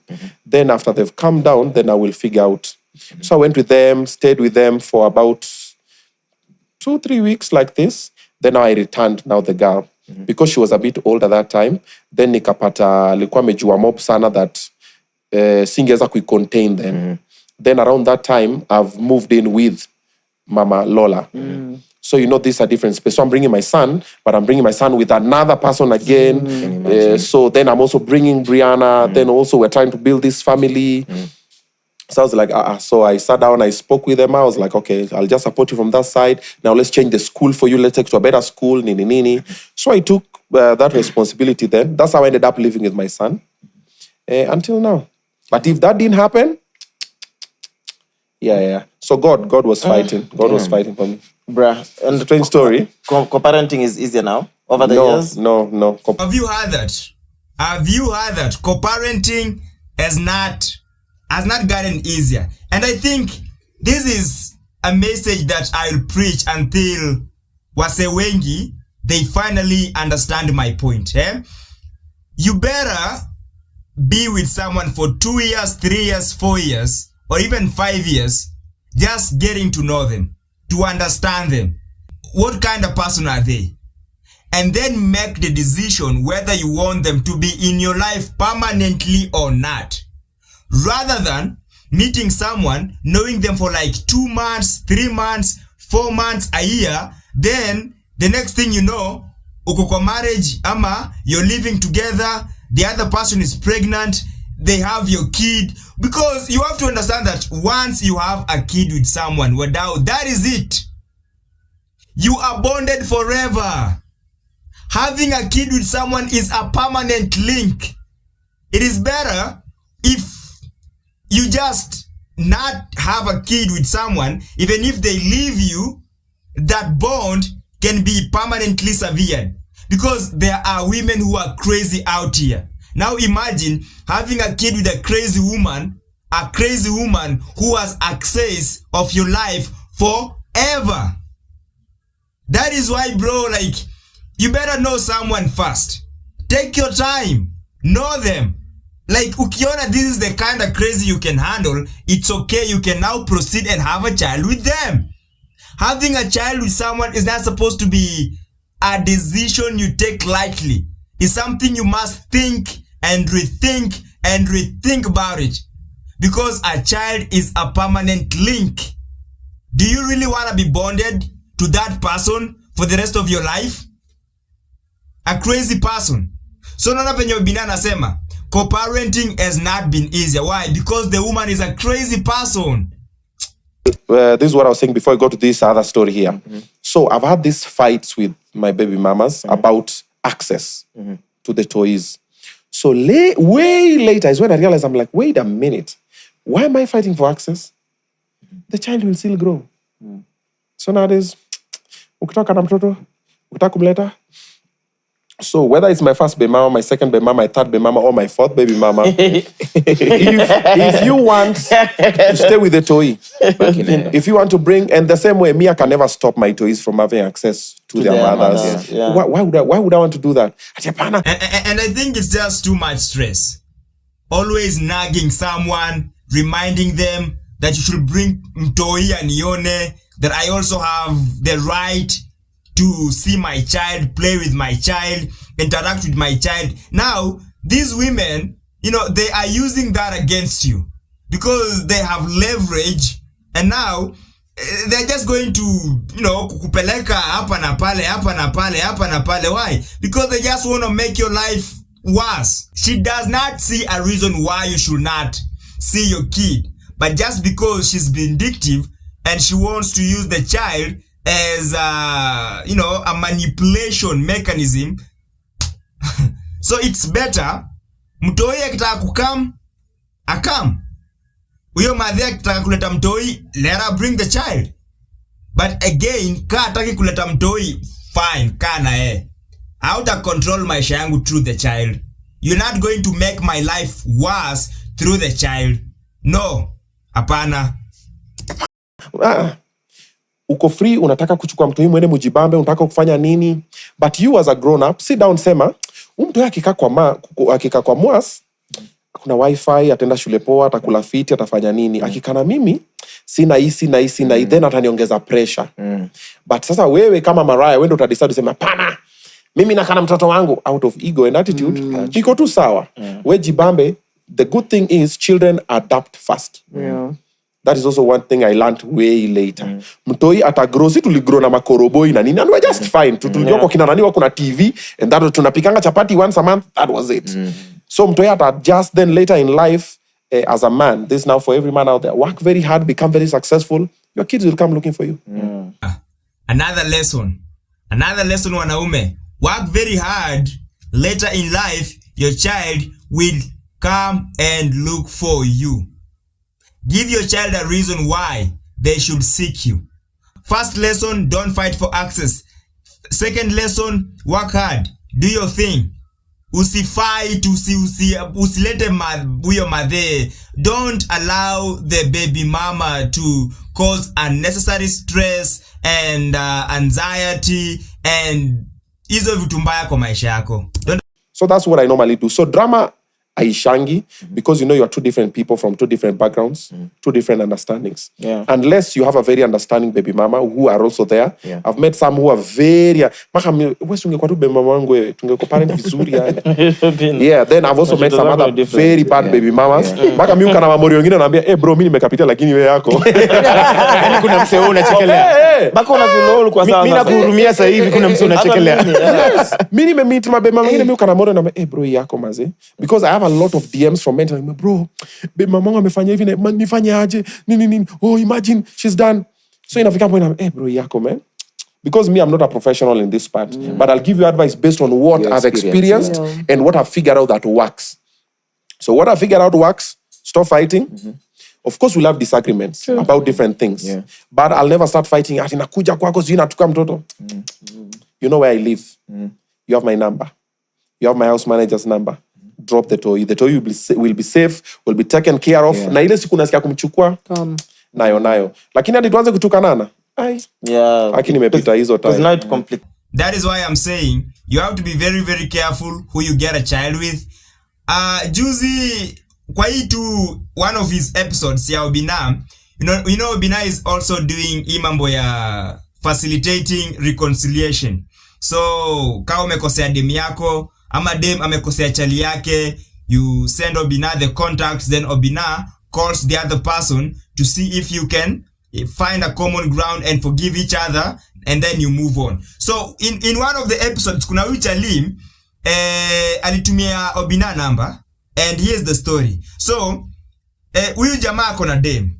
Then after they've come down, then I will figure out. So I went with them, stayed with them for about 2-3 weeks like this. Then I returned now the girl. Because she was a bit old at that time. Then nikapata, alikuwa amejua mob sana that singeweza kuicontain them. Then around that time, I've moved in with Mama Lola. So you know this is a different space. So I'm bringing my son, but I'm bringing my son with another person again. So then I'm also bringing Brianna. Then also we're trying to build this family. So I was like, So I sat down, I spoke with them. I was like, okay, I'll just support you from that side. Now let's change the school for you. Let's take you to a better school. Nini. So I took that responsibility then. That's how I ended up living with my son until now. But if that didn't happen, yeah. So God was fighting. God was fighting for me. Bruh, and the twin story. Co-parenting is easier now over the years? No. Have you heard that? Co-parenting has not gotten easier. And I think this is a message that I'll preach until wase wengi, they finally understand my point. You better be with someone for 2 years, 3 years, 4 years, or even 5 years, just getting to know them, to understand them. What kind of person are they? And then make the decision whether you want them to be in your life permanently or not. Rather than meeting someone, knowing them for like 2 months, 3 months, 4 months, a year, then the next thing you know, uko kwa marriage, ama you're living together, the other person is pregnant, they have your kid. Because you have to understand that once you have a kid with someone, that is it. You are bonded forever. Having a kid with someone is a permanent link. It is better if you just not have a kid with someone, even if they leave you, that bond can be permanently severed. Because there are women who are crazy out here. Now imagine having a kid with a crazy woman who has access of your life forever. That is why, bro, like, you better know someone first. Take your time. Know them. Like, ukiona this is the kind of crazy you can handle, it's okay. You can now proceed and have a child with them. Having a child with someone is not supposed to be a decision you take lightly. It's something you must think and rethink about it. Because a child is a permanent link. Do you really want to be bonded to that person for the rest of your life? A crazy person. So nana penye oBINNA anasema, co-parenting has not been easier. Why? Because the woman is a crazy person. This is what I was saying before I go to this other story here. So I've had these fights with my baby mamas about access to the toys. So way later is when I realized, I'm like, wait a minute. Why am I fighting for access? The child will still grow. So nowadays, ukitaka na mtoto, ukitaka kumleta. So whether it's my first baby mama, my second baby mama, my third baby mama, or my fourth baby mama, if you want to stay with the toy, if you want to bring, and the same way, Mia can never stop my toys from having access to their mothers. Yeah. Why would I want to do that? And I think it's just too much stress. Always nagging someone, reminding them that you should bring mtoi and yone, that I also have the right to see my child, play with my child, interact with my child. Now, these women, they are using that against you because they have leverage, and now they're just going to, kukupeleka hapa na pale, hapa na pale, hapa na pale. Why? Because they just want to make your life worse. She does not see a reason why you should not see your kid, but just because she's vindictive and she wants to use the child as a manipulation mechanism. So it's better mtoi akitaka akam. Huyo madhe akitaka kuleta mtoi, let her bring the child. But again, ka ataki kuleta mtoi, fine, kana out of control maisha yangu through the child. You're not going to make my life worse through the child. No, hapana. Uko free, unataka kuchukua mtoi mwende mujibambe, unataka kufanya nini? But you as a grown up, sit down, sema, mtoi akika kwa mwas, kuna wifi, atenda shule poa, atakula fiti, atafanya nini? Akikana mimi, sina hii, then ataniongeza pressure. But sasa wewe kama Mariah, wendo utadecide sema, pana, mimi nakana mtoto wangu, out of ego and attitude, iko tu sawa. We jibambe, the good thing is children adapt fast. Yeah. That is also one thing I learned way later. Mtoi atagrow, si tuligrow na makoroboi na nini, and we're just fine. Tulioko kina nani wako na TV, and that tunapikanga chapati once a month, that was it. So mtoi adjust, then later in life, as a man, this now for every man out there, work very hard, become very successful, your kids will come looking for you. Another lesson wanaume, work very hard, later in life, your child will come and look for you. Give your child a reason why they should seek you. First lesson, don't fight for access. Second lesson, work hard. Do your thing. Usifight, usilete huyo madhe. Don't allow the baby mama to cause unnecessary stress and anxiety and hizo vitu mbaya kwa maisha yako. So that's what I normally do. So drama aishangi, because you are two different people from two different backgrounds, two different understandings. Yeah. Unless you have a very understanding baby mama who are also there. Yeah. I've met some who are very baby mama yeah, then I've also met some other very bad baby mamas. Maka miu kana mamori wengine naambia, bro, mimi nimekapita lakini wewe yako. Yaani kuna msee unachekelea. Baka una feel kwa sawa. Mimi nakuhurumia sasa hivi, kuna msee unachekelea. Mimi nimemeet mababy mama wengine miu kana mamori naambia, bro, yako maze. Because I have a lot of DMs from men telling me, bro, baby mama amefanya hivi, nifanye aje? Nini. Oh, imagine she's done. So inafika point I'm, bro, yako man. Because me, I'm not a professional in this part, but I'll give you advice based on what I've experienced and what I've figured out that works. So what I figured out works, stop fighting. Of course, we'll have disagreements about different things, but I'll never start fighting. Ati nakuja kwako sijui natuka mtoto. You know where I live. You have my number. You have my house manager's number. Drop the toy. The toy will be safe, will be taken care of. Na ile siku nasikia kumchukua, nayo. Lakini hadi tuanze kutukanana. Lakini nimepita hizo time. That is why I'm saying you have to be very, very careful who you get a child with. Juzi kwa hii tu one of his episodes ya oBINNA, you know oBINNA is also doing imambo ya facilitating reconciliation. So kama umekosea dem yako ama dem amekosea chali yake, you send oBINNA the contacts, then oBINNA calls the other person to see if you can find a common ground and forgive each other, and then you move on. So in one of the episodes kuna huyu chali alitumia oBINNA number, and here's the story. So huyu jamaa ako na dem,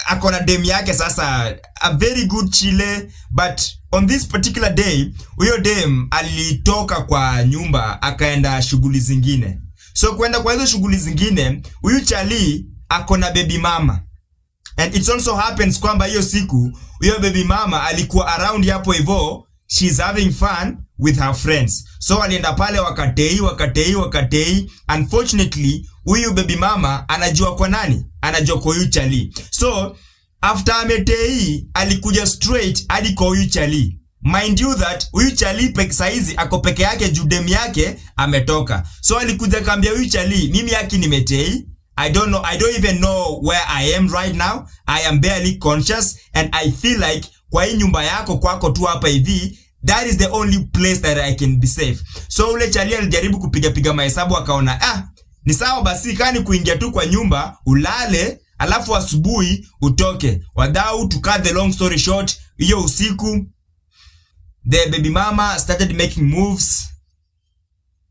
akona dem yake sasa, a very good chile, but on this particular day huyo dem alitoka kwa nyumba akaenda shughuli zingine. So kwenda kwa hizo shughuli zingine, huyu chali akona baby mama. And it also happens kwamba hiyo siku huyo baby mama alikuwa around hapo hivyo, she's having fun with her friends. So alienda pale wakatei. Unfortunately, huyu baby mama anajua kwa nani? Anajua kwa huyu chali. So after ametei, alikuja straight hadi kwa huyu chali. Mind you that huyu chali saizi ako peke yake, judem yake ametoka. So alikuja kambia huyu chali, mimi yaki nimetei. I don't even know where I am right now. I am barely conscious and I feel like kwa hii nyumba yako kwako tu hapa hivi, that is the only place that I can be safe. So ule chali alijaribu kupiga mahesabu akaona, ni sawa basi kani kuingia tu kwa nyumba, ulale, alafu asubuhi utoke. Wadau, to cut the long story short, hiyo usiku the baby mama started making moves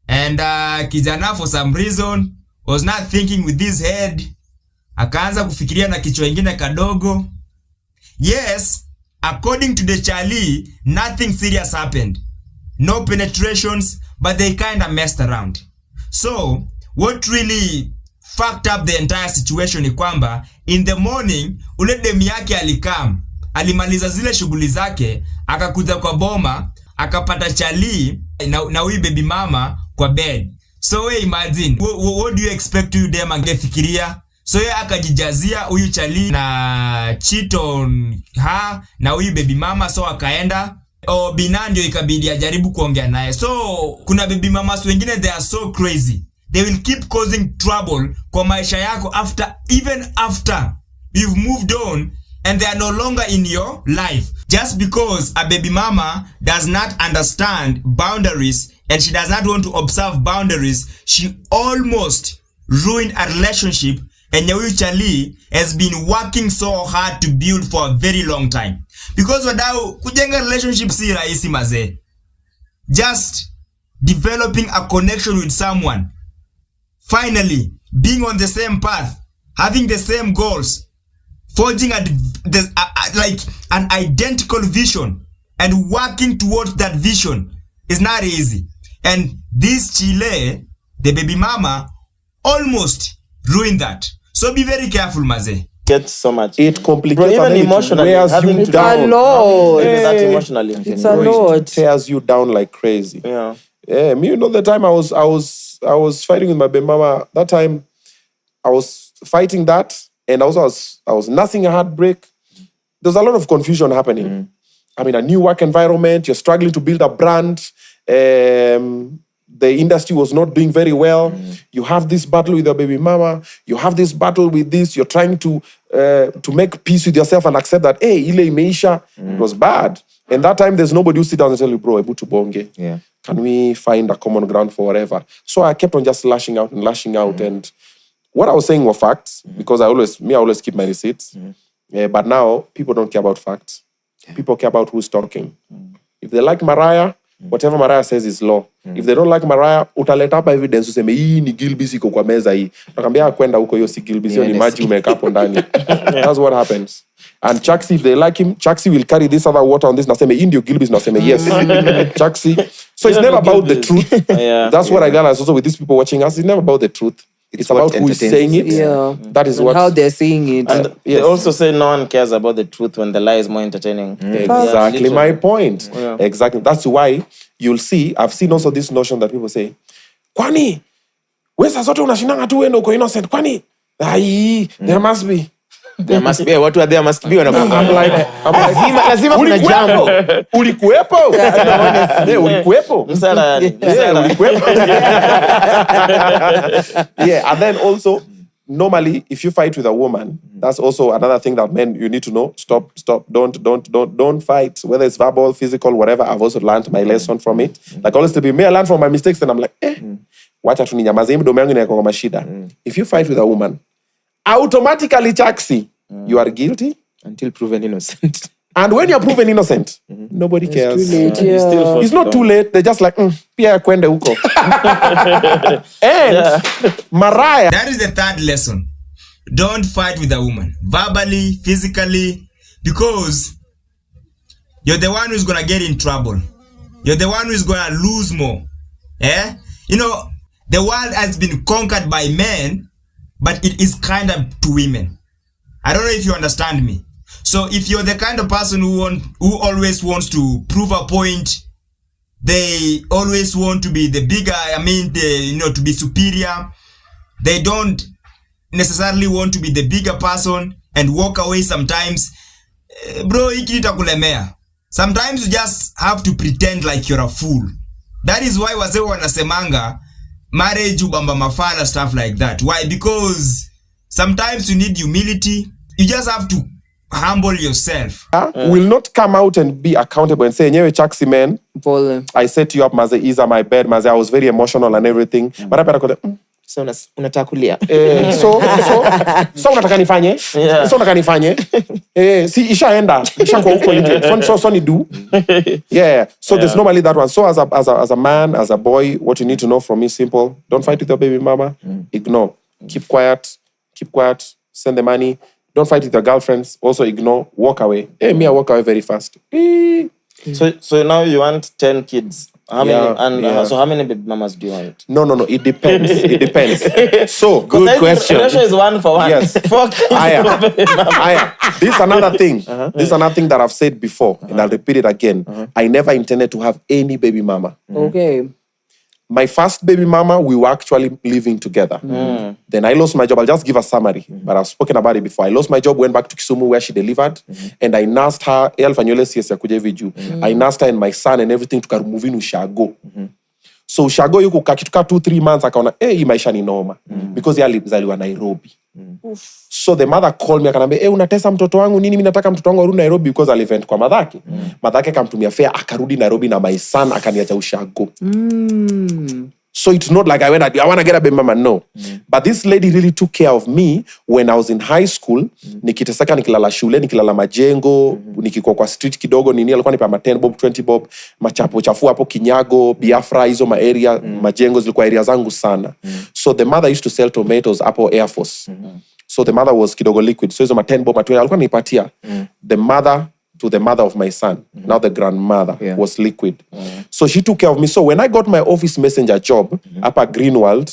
and kijana for some reason was not thinking with his head. Akaanza kufikiria na kichwa ingine kadogo. Yes, according to the chali, nothing serious happened. No penetrations, but they kind of messed around. So, what really fucked up the entire situation ni kwamba in the morning ule demu yake alikam, alimaliza zile shughuli zake, akakuja kwa boma, akapata chali na huyu baby mama kwa bed. So we imagine, what do you expect huyu dem angefikiria? So yeye akajijazia huyu chali na cheat on her na huyu baby mama, so akaenda oBINNA ndio ikabidi ajaribu kuongea naye. So kuna baby mamas wengine, they are so crazy. They will keep causing trouble kwa maisha yako even after you've moved on and they are no longer in your life. Just because a baby mama does not understand boundaries and she does not want to observe boundaries, she almost ruined a relationship and huyu chali has been working so hard to build for a very long time. Because wadau, kujenga relationship si rahisi mazee. Just developing a connection with someone, finally being on the same path, having the same goals, forging like an identical vision and working towards that vision is not easy. And this chile, the baby mama, almost ruined that. So be very careful, maze. Get so much. It complicates even emotionally, having to down. It's that emotionally. It's a lot. It tears you down like crazy. Yeah. Yeah, me, the time I was fighting with my baby mama. That time I was fighting that, and also I was nursing a heartbreak. There's a lot of confusion happening. I mean, a new work environment. You're struggling to build a brand. The industry was not doing very well. You have this battle with your baby mama. You have this battle with this. You're trying to make peace with yourself and accept that, hey, ile imeisha. It was bad. And that time, there's nobody who sit down and tell you, bro, ebu tubonge. Yeah. Can we find a common ground for whatever? So I kept on just lashing out. And what I was saying were facts, because I always keep my receipts. But now, people don't care about facts. People care about who's talking. If they like Mariah, whatever Mariah says is law. If they don't like Mariah, utaleta hapa evidence useme hii ni Gilbis iko kwa meza hii. Nakwambia kwenda huko hiyo si Gilbis, hiyo ni maji umeweka hapo ndani. That's what happens. And CHAQUE, if they like him, CHAQUE will carry this other water on this. Naseme hii ndio Gilbis, naseme yes. CHAQUE. So it's never about the truth. That's what I realized also with these people watching us. It's never about the truth. It's about who is saying it. Yeah. That is what how they're saying it. And they also say no one cares about the truth when the lie is more entertaining. Exactly my point. Yeah. Exactly. That's why you'll see, I've seen also this notion that people say, kwani, wesa zote unashindanga tu wendo uko innocent, kwani, there must be. There must be. What there must be. I'm like, lazima kuna jambo. Ulikuwepo? Ulikuwepo? Ulikuwepo? Yeah, and then also, normally, if you fight with a woman, that's also another thing that men, you need to know. Stop. Don't fight. Whether it's verbal, physical, whatever. I've also learned my lesson from it. Like, always to be, may I learn from my mistakes? Then I'm like, wacha tu ninyamaze, mdomo yangu inakuwa kama shida. If you fight with a woman, automatically, CHAQUE, you are guilty until proven innocent. And when you're proven innocent, nobody cares. It's too late, It's not too late. They're just like, pia kwende huko. And Mariah. That is the third lesson. don't fight with a woman. Verbally, physically. Because you're the one who's gonna get in trouble. You're the one who's gonna lose more. Eh? You know, the world has been conquered by men, but it is kind of to women. I don't know if you understand me. So if you're the kind of person who always wants to prove a point, they always want to be the bigger, to be superior. They don't necessarily want to be the bigger person and walk away sometimes. Bro, hiki itakulemea. Sometimes you just have to pretend like you're a fool. That is why wazee wanasemanga marriage ubamba mafala, stuff like that. Why? Because sometimes you need humility. You just have to humble yourself. Will not come out and be accountable and say, "Nyewe Chaxi man, I set you up, maze, Isa my bed, maze, I was very emotional and everything." But I better So unataka kulia. So unataka nifanye? So unataka nifanye? Si ishaenda, ishakuwa huko nje. So ni do. Yeah. So there's normally that one. So as a man, as a boy, what you need to know from me is simple. Don't fight with your baby mama. Ignore. Keep quiet. Send the money. Don't fight with your girlfriends. Also ignore. Walk away. I walk away very fast. So now you want 10 kids. How many? So how many baby mamas do you want? No. It depends. So good question. Ratio is 1 for 1. Yes. Fuck. This is another thing. This is another thing that I've said before, and I'll repeat it again. I never intended to have any baby mama. Okay. My first baby mama, we were actually living together. Then I lost my job. I'll just give a summary, but I've spoken about it before. I lost my job, went back to Kisumu where she delivered, and I nursed her. I nursed her and my son and everything to move in Ushago. So Ushago yuko kakituka 2-3 months akaona hii maisha ni noma because yeye alizaliwa Nairobi. So the mother called me akanambia unatesa mtoto wangu nini, mimi nataka mtoto wangu arudi Nairobi because alivent kwa madhake. Madhake akamtumia fare akarudi Nairobi na my son akaniacha Ushago. So it's not like I want to get a baby mama, no. But this lady really took care of me when I was in high school. Nikiteseka nikilala shule, nikilala majengo, nikikuwa kwa street kidogo nini, alikuwa nipa 10 bob, 20 bob, machapo chafu hapo Kinyago, Biafra, hizo area, majengo zilikuwa area zangu sana. So the mother used to sell tomatoes hapo Air Force. So the mother was kidogo liquid. So hizo 10 bob, 20, alikuwa nipatia. The mother to the mother of my son, now the grandmother, was liquid. So she took care of me. So when I got my office messenger job up at Greenwald,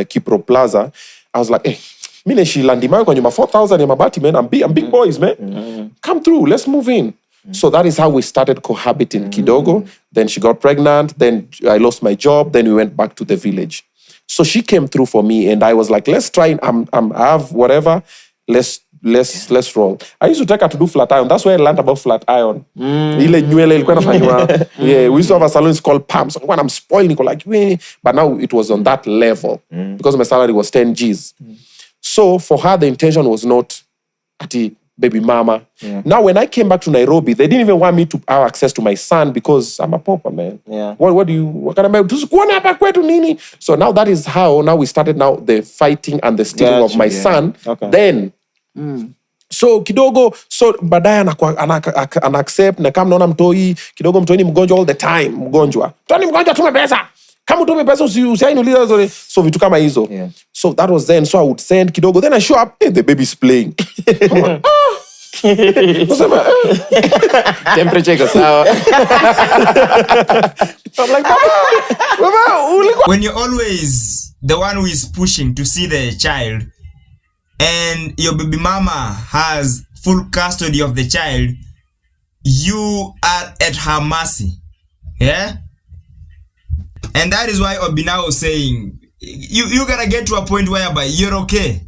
Kipro Plaza, I was like, hey, mine she landima kwa nyuma 4,000 ya mabati, man. I'm big boys, man. Come through, let's move in. So that is how we started cohabiting kidogo. Then she got pregnant. Then I lost my job. Then we went back to the village. So she came through for me, and I was like, let's try. I have whatever. Let's roll. I used to take her to do flat iron. That's where I learned about flat iron. Ile nywele ilikuwa inafanywa. Yeah, we used to have a salon called Pam. So when I'm spoiling, like, but now it was on that level because my salary was 10 G's. So for her, the intention was not ati baby mama. Now when I came back to Nairobi, they didn't even want me to have access to my son because I'm a pauper, man. What can I do? So now that is how now we started now the fighting and the stealing of my son. Okay. Then so kidogo, so baadaye ana accept na kama naona mtoi kidogo, mtoi ni mgonjwa all the time, mgonjwa tume pesa, kama tume pesa usiainuliza zote, so vitu kama hizo. So that was then. So I would send kidogo, then I show up, the baby's playing. Temperature iko sawa. I'm like, Baba, when you're always the one who is pushing to see the child, and your baby mama has full custody of the child, you are at her mercy. Yeah? And that is why oBINNA was saying, you gotta get to a point whereby you're okay.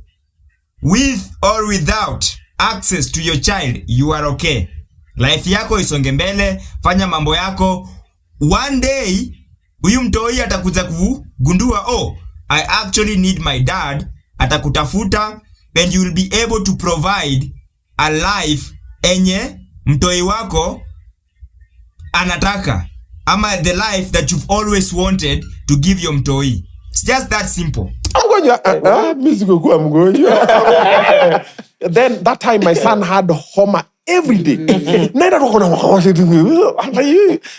With or without access to your child, you are okay. Life yako isonge mbele, fanya mambo yako. One day, huyu mtoi atakuja kugundua, I actually need my dad, atakutafuta, and you will be able to provide a life enye mtoi wako anataka, ama the life that you've always wanted to give your mtoi. It's just that simple. Then that time my son had homa every day.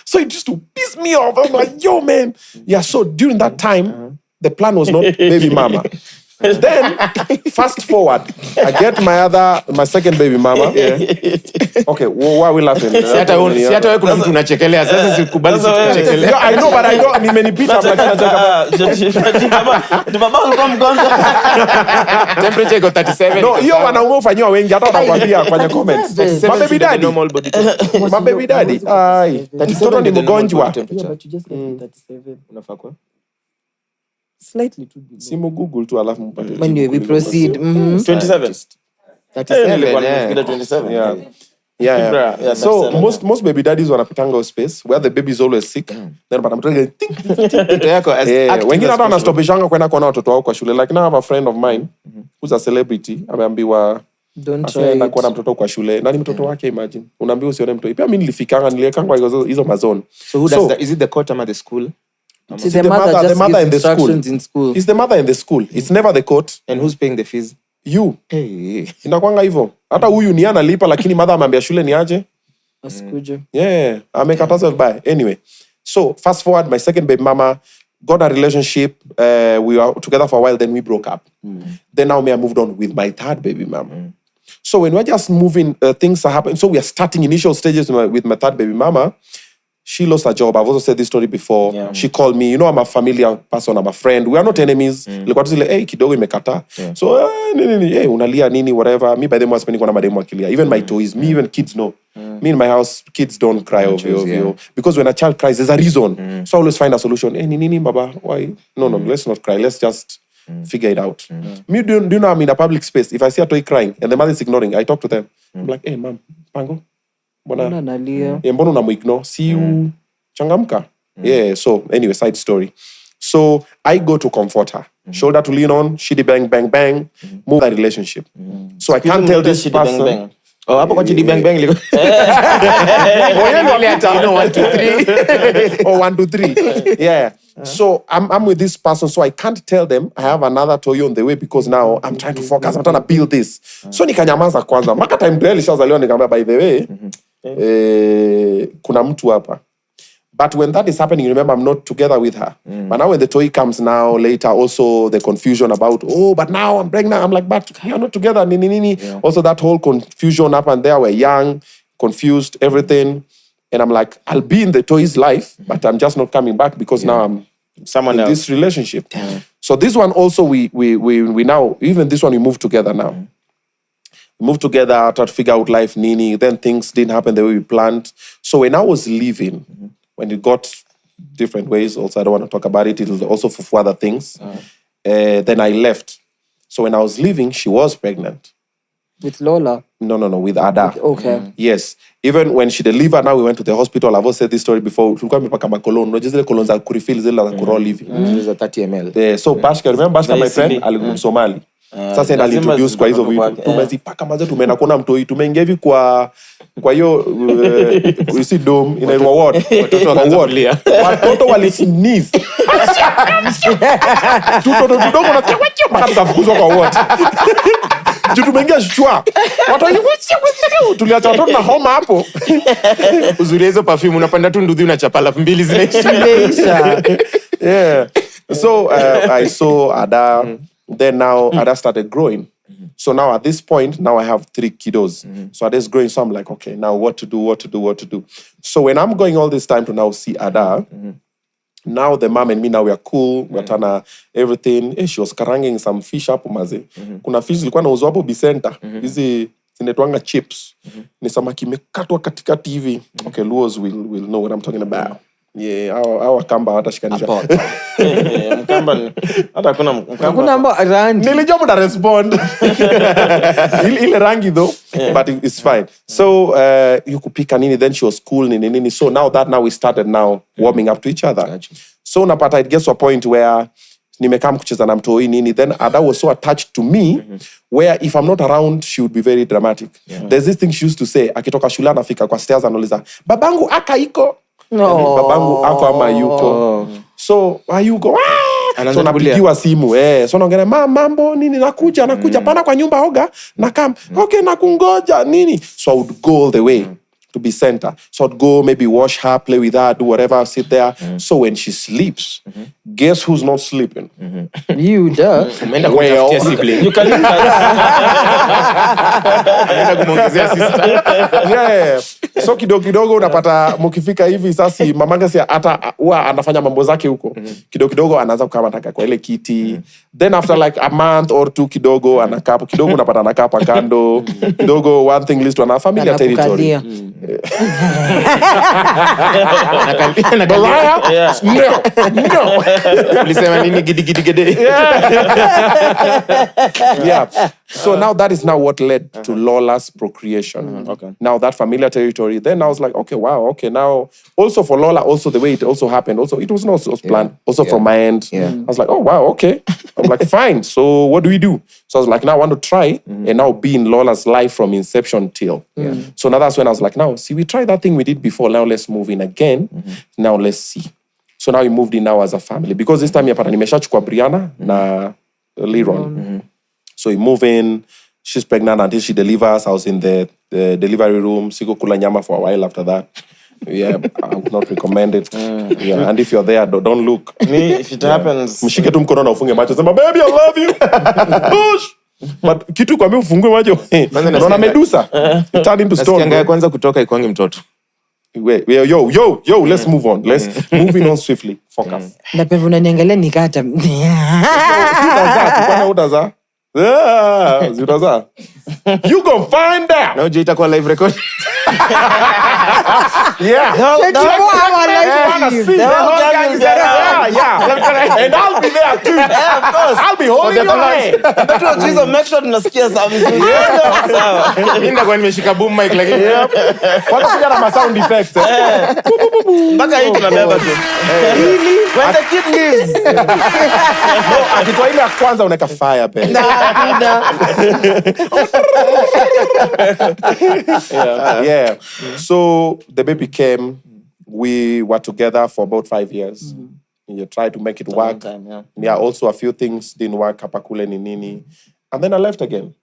So it used to piss me off. I'm like, yo, man. Yeah, so during that time, the plan was not baby mama. Then fast forward, I get my second baby mama. Okay, why are we laughing? Si hata wewe kuna mtu unachekelea. Sasa sikubali kuchekelea. I know, but I don't nimenipita Baba ulikuwa mgonjwa. Temperature iko 37. No, hiyo wanaume ufanywa wengi hata wanakuambia kwenye comments. My baby daddy. My baby daddy. Ai, mtoto ni mgonjwa. Yeah, but you just get 37. Unafaa kwa? Slightly too big. Simu Google tu alafu mpate. When we proceed. 27. 37. Nilikuwa nimefikiria 27. Yeah. So most baby daddies wanapitanga space where the baby is always sick. Then but I'm trying Mtoto yako as active wengine as hata possible. wanastopishanga kwenda kuona watoto wao kwa shule. Like now I have a friend of mine who's a celebrity. Ameambiwa Don't try asienda it. kuona mtoto kwa shule. Nani mtoto wake imagine? Unaambiwa usione mtoto. Pia mimi nilifikanga niliekangwa hizo mazone. So who does that? Is it the court or the school? See, the mother just gives instructions in school. It's the mother in the school. It's never the court. And who's paying the fees? You. Hey. Inakwanga hivyo. Hata huyu ni analipa lakini mother ameambia shule ni aje. Asikuje. Yeah, amekataza vibaya. Anyway, so fast forward, my second baby mama got a relationship. We were together for a while, then we broke up. Then now I moved on with my third baby mama. So when we're just moving, things are happening. So we are starting initial stages with my third baby mama. She lost her job. I've also said this story before. Yeah. She called me. You know, I'm a familiar person. I'm a friend. We are not enemies. Ilikuwa tu zile, hey, kidogo imekata. So, hey, unalia nini, whatever. Me by the way, spending kwa na mademu wakilia. Even my toys, me even kids know. Me in my house, kids don't cry over you. Because when a child cries, there's a reason. So I always find a solution. Hey, nini, baba, why? No, let's not cry. Let's just figure it out. Me, do you know I'm in a public space? If I see a toy crying and the mother is ignoring, I talk to them. I'm like, hey, mom, pango. Mbona nalia? Mbona unamuignore? See you changamka. Yeah, so anyway, side story. So I go to comfort her. Shoulder to lean on, shitty bang, bang, bang, move that relationship. So I can't tell this person. Oh, hapo kwa chidi bang bang liko. You know 1 2 3. Oh, 1 2 3. Yeah. So I'm with this person, so I can't tell them I have another toy on the way because now I'm trying to focus. I'm trying to build this. So nikanyamaza kwanza. Maka time to ilishazaliwa nikamwambia by the way, kuna mtu hapa. But when that is happening, remember, I'm not together with her. But now when the toy comes now, later, also the confusion about, oh, but now I'm pregnant. I'm like, but you're not together. Nini. Yeah. Also that whole confusion up and there. We're young, confused, everything. And I'm like, I'll be in the toy's life, but I'm just not coming back because now I'm someone in else. this relationship. So this one also, we now, even this one, we moved together now. We moved together, tried to figure out life, nini. Then things didn't happen the way we planned. So when I was leaving, when it got different ways, also I don't want to talk about it, it was also for other things. Then I left. So when I was leaving, she was pregnant. With Lola? No, with Ada. Okay. Yes. Even when she delivered, now we went to the hospital. I've also said this story before. Tulikuwa mpaka makolon. No, just the colons are kurefill zile za kuroll hivi. There's a 30 ml. So Bashka, remember Bashka, my friend, alikuwa Somali. Sasa enda introduce kwa hizo vitu. Tumezipaka maze tumeenda kuona mtoi. Tumeingia hivi kwa hiyo you see dome inaitwa ward. Watoto walisneeze. Tutoto tudogo na mpaka tukafukuzwa kwa ward. Tumeingia shwa. Tuliacha watoto na homa hapo. Uzuri hizo perfume unapanda tu nduthi unachapa lafu mbili zinaisha. Yeah. So I saw Ada. Then now Ada started growing. So now at this point, now I have 3 kiddos. So Ada's growing. So I'm like, okay, now what to do? So when I'm going all this time to now see Ada, now the mom and me, now we are cool. We're trying everything. She was karanging some fish hapo maze. Kuna fish zilikuwa nauzwa hapo Bicenta. Hizi zinaitwanga chips. Ni samaki imekatwa katikati hivi. Okay, Luos will know what I'm talking about. Yeah, our kamba watashikanisha. Mkamba hata Hakuna rangi. Nilijua mta respond. Ile rangi though, but it's fine. So you could pick nini, then she was cool nini. So now we started now warming up to each other. Gotcha. So napata it gets to a point where nimekam kucheza na mtoi nini, then Ada was so attached to me where if I'm not around she would be very dramatic. There's this thing she used to say, akitoka shule anafika kwa stairs anauliza, babangu aka iko. No. Babangu ako ama yuko. So hayuko. So napigiwa simu. So naongea mambo nini, nakuja pana kwa nyumba oga na come. Okay, nakungoja nini. So I would go all the way to be center. So I'd go maybe wash her, play with her, do whatever, sit there. So when she sleeps, guess who's not sleeping? You duh. Well, You can leave yeah. So kidogo unapata mkifika hivi sasa mamanga si hata huwa anafanya mambo zake huko. Kidogo anaanza kukaa mataka kwa ile kiti. Then after like a month or two kidogo anakaa kidogo unapata anakaa pa kando. Kidogo one thing leads to another, familiar territory. No. Ulisema nini gidi. Yeah. So now that is now what led to Lola's procreation. Okay. Now that familiar territory. Then I was like, okay, wow, okay. Now also for Lola, also the way it also happened, also it was not planned. Also from my end, I was like, oh wow, okay. I'm like, fine. So what do we do? So I was like, now I want to try and now be in Lola's life from inception till. So now that's when I was like, now see, we tried that thing we did before. Now let's move in again. Now let's see. So now we moved in now as a family because this time yapata nimeshachukua Brianna na Leron. So we move in. She's pregnant until she delivers. I was in the delivery room. Sigo kula nyama for a while after that. Yeah, I would not recommend it. Yeah, and if you're there, don't look. Me, if it happens, mshike tu mkono na ufunge macho. Sema, baby, I love you. Push. But kitu kwa mimi ufungue macho. Unaona Medusa. It turned into stone. Nasikia kwanza kutoka ikwangi mtoto. Wait, yo, let's move on. Let's moving on swiftly. Focus. Na pevu unaniangalia nikata. Utaza. Utaza. You gonna find out. Na uje itakuwa live record. Yeah. And I'll be there too. yeah, of course. I'll be holding your hand. But you make sure tunasikia sauti. Sawa. Ninda kwa nimeshika boom mic lakini. Wata kuja na sound effects. Mpaka hii tunabeba tu. When the kid leaves. No, akitoa ile ya kwanza unaweka fire pen. Yeah. So the baby came. We were together for about 5 years. You tried to make it work. Time, Yeah, also a few things didn't work. Kapakule ni nini. And then I left again.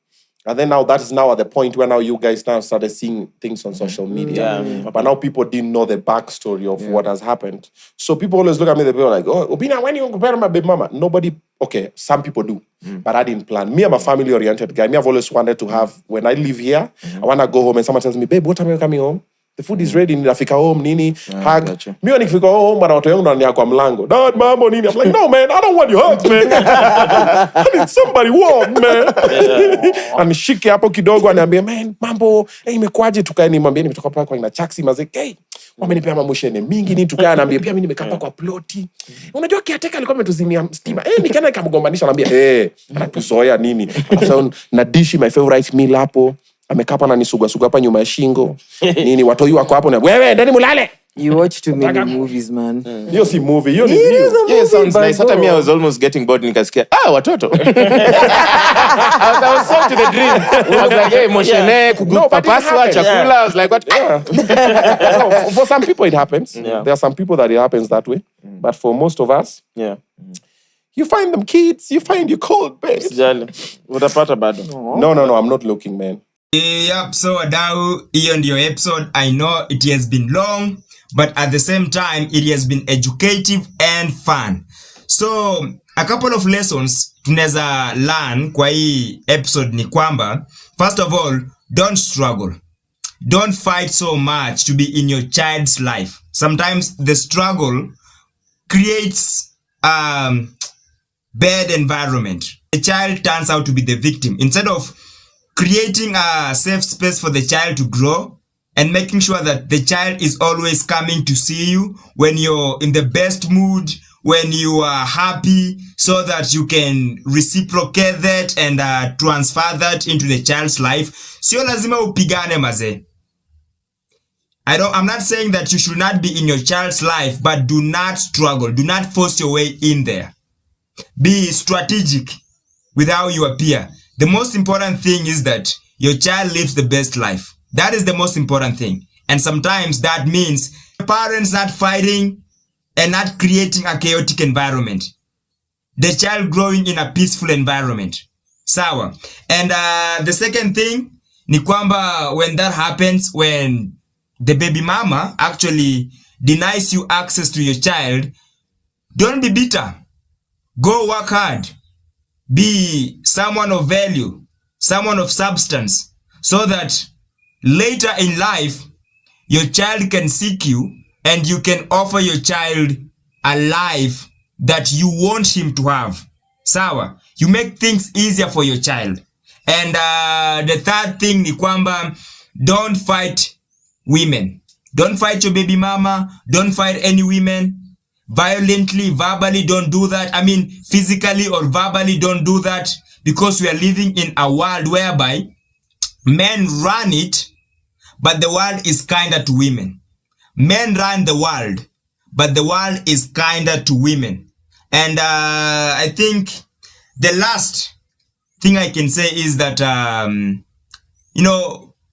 And then now that is now at the point where now you guys now started seeing things on social media. But now people didn't know the backstory of what has happened. So people always look at me, they were like, oh, oBINNA, when you compare my baby mama? Nobody, okay, some people do. But I didn't plan. Me, I'm a family-oriented guy. Me, I've always wanted to have, when I live here, I want to go home and someone tells me, babe, what time are you coming home? The food is ready, nitafika home, nini, hug. Gotcha. Mimi nikifika home, bana watu yangu ndani kwa mlango. Dad, mambo, nini. I'm like, no, man, I don't want your hugs, man. I need somebody warm, man. Anishike hapo kidogo, aniambia, man, mambo, imekwaje tukae nimwambie nimetoka pale kwa ina CHAQUE mazee, hey, wamenipea mamushene mingi, nini tukae anaambia, pia mimi nimekaa hapa kwa ploti. Unajua kiateka alikuwa ametuzimia stima. Nikaenda nikamgombanisha anaambia, anakuzoea nini. So na dishi my favorite meal hapo. Amekapa na nisuga hapa nyuma ya shingo. Nini watoi wako hapo na wewe ndani mulale. You watch too many movies, man. Hiyo si movie, hiyo ni It is video. a movie. Yeah, sounds but nice. Hata bro. me I was almost getting bored nikasikia, watoto. I was so to the dream. I was like, hey, moshene, kugupa paswa, chakula. I was like, what? No, for some people it happens. There are some people that it happens that way. But for most of us, you find them kids, you find your cold babes. Sijali. Utapata bado. No, I'm not looking, man. Yep, so wadau, hiyo ndio episode. I know it has been long, but at the same time it has been educative and fun. So a couple of lessons tunaweza learn kwa hii episode ni kwamba, first of all, don't struggle. Don't fight so much to be in your child's life. Sometimes the struggle creates bad environment. The child turns out to be the victim. Instead of creating a safe space for the child to grow and making sure that the child is always coming to see you when you're in the best mood, when you are happy, so that you can reciprocate that and transfer that into the child's life. Sio lazima upigane maze. I'm not saying that you should not be in your child's life, but do not struggle. Do not force your way in there. Be strategic with how you appear. The most important thing is that your child lives the best life. That is the most important thing. And sometimes that means parents not fighting and not creating a chaotic environment. The child growing in a peaceful environment. Sawa. And the second thing, ni kwamba when that happens, when the baby mama actually denies you access to your child, don't be bitter. Go work hard. Be someone of value, someone of substance, so that later in life, your child can seek you and you can offer your child a life that you want him to have. Sawa, you make things easier for your child. And the third thing ni kwamba, don't fight women. Don't fight your baby mama. Don't fight any women. Violently, verbally, don't do that. I mean, physically or verbally, don't do that, because we are living in a world whereby men run it, but the world is kinder to women. Men run the world, but the world is kinder to women. And I think the last thing I can say is that,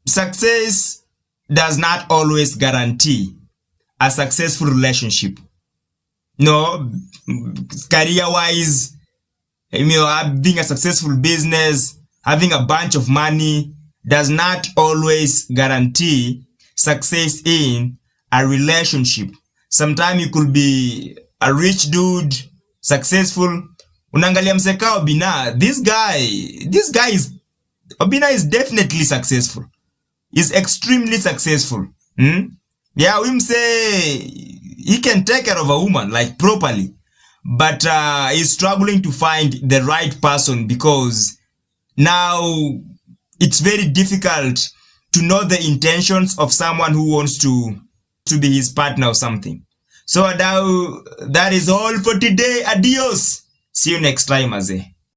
success does not always guarantee a successful relationship. No, career-wise, having a successful business, having a bunch of money does not always guarantee success in a relationship. Sometimes you could be a rich dude, successful. Unangalia mseka oBINNA, this guy is, oBINNA is definitely successful. He's extremely successful. Yeah, we say he can take care of a woman like properly, but he's struggling to find the right person, because now it's very difficult to know the intentions of someone who wants to be his partner or something. So now that is all for today. Adios. See you next time, Aze.